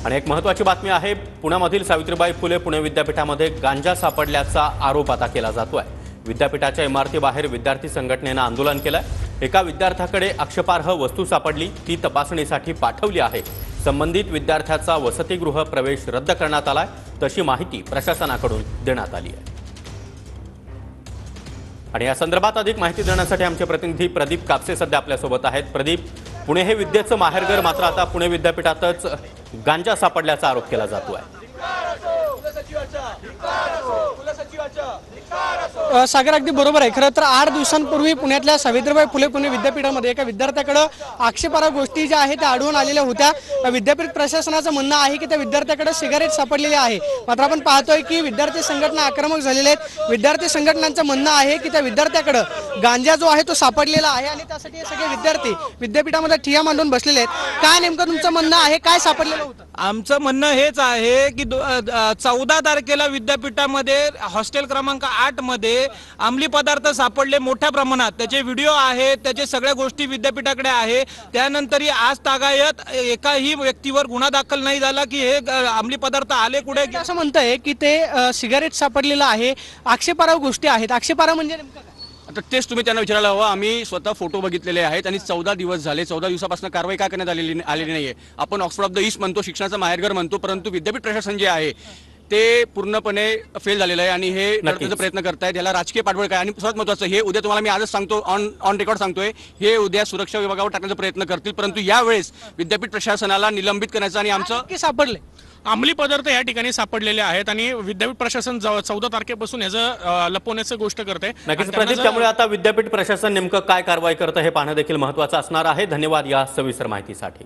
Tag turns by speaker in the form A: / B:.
A: आणि एक महत्त्वाची बातमी आहे, पुण्यामधील सावित्रीबाई फुले पुणे विद्यापीठामध्ये गांजा सापडल्याचा आरोप आता केला जातोय। विद्यापीठाच्या इमारतीबाहेर विद्यार्थी संघटनेने आंदोलन केलंय। एका विद्यार्थ्याकडे आक्षेपार्ह वस्तू सापडली, ती तपासणीसाठी पाठवली आहे। संबंधित विद्यार्थ्याचा वसतिगृह प्रवेश रद्द करण्यात आलाय, तशी माहिती प्रशासनाकडून देण्यात आली आहे। आणि या संदर्भात अधिक माहिती देण्यासाठी आमचे प्रतिनिधी प्रदीप कापसे सध्या आपल्यासोबत आहेत। प्रदीप, पुणे हे विद्येचं माहेरघर, मात्र आता पुणे विद्यापीठातच गांजा सापडल्याचा आरोप केला जातोय।
B: सागर, अगदी बरोबर आहे। खरं तर 8 दिवसांपूर्वी पुण्यातल्या सावित्रीबाई फुले पुणे विद्यापीठामध्ये एका विद्यार्थ्याकडे आक्षेपार्ह गोष्टी ज्या आहेत त्या आढळून आलेल्या होत्या। विद्यापीठ प्रशासनाचं म्हणणं आहे की त्या विद्यार्थ्याकडे सिगारेट सापडलेले आहे, मात्र आपण पाहतोय की विद्यार्थी संघटना आक्रमक झालेले आहेत। विद्यार्थी संघटनांचं म्हणणं आहे की त्या विद्यार्थ्याकडे गांजा जो आहे तो सापडलेला आहे आणि त्यासाठी हे सगळे विद्यार्थी विद्यापीठामध्ये ठिय्या मांडून बसलेले आहेत। काय नेमकं तुमचं म्हणणं आहे, काय सापडलेलं होतं?
C: आमचं म्हणणं हेच आहे की 14 तारखेला विद्यापीठामध्ये हॉस्टेल क्रमांक 8 मध्ये अंमली पदार्थ सापडले मोठ्या प्रमाणात। त्याचे व्हिडिओ आहेत, त्याचे सगळ्या गोष्टी विद्यापीठाकडे आहे। त्यानंतरही आज तागायत एकाही व्यक्तीवर गुन्हा दाखल नाही झाला की हे अंमली पदार्थ आले कुठे।
B: असं म्हणतंय की ते सिगारेट सापडलेलं आहे, आक्षेपार्ह गोष्टी आहेत। आक्षेपार्ह म्हणजे नेमकं काय?
D: आता तेच तुम्ही त्यांना विचारायला हवं। आम्ही स्वतः फोटो बघितलेले आहेत आणि 14 दिवस झाले, 14 दिवसापासून कारवाई का करण्यात आलेली नाहीये। आपण ऑक्सफोर्ड ऑफ द ईस्ट म्हणतो, शिक्षणाचं माहेरघर म्हणतो, परंतु विद्यापीठ प्रशासन जे आहे ते पूर्णपणे फेल झालेलं आहे आणि हे करण्याचा प्रयत्न करतायत। याला राजकीय पाठबळ काय, आणि सर्वात महत्त्वाचं हे उद्या तुम्हाला मी आजच सांगतो, ऑन रेकॉर्ड सांगतोय, हे उद्या सुरक्षा विभागावर टाकण्याचा प्रयत्न करतील। परंतु यावेळेस विद्यापीठ प्रशासनाला निलंबित करण्याचं आणि आमचं
B: सापडले
E: अंमली पदार्थ या ठिकाणी सापडलेले आहेत आणि विद्यापीठ प्रशासन 14 तारखेपासून याचं लपवण्याचं गोष्ट करते।
A: नक्कीच प्रदीप, त्यामुळे आता विद्यापीठ प्रशासन नेमकं काय कारवाई करतं हे पाहणं देखील महत्त्वाचं असणार आहे। धन्यवाद या सविस्तर माहितीसाठी।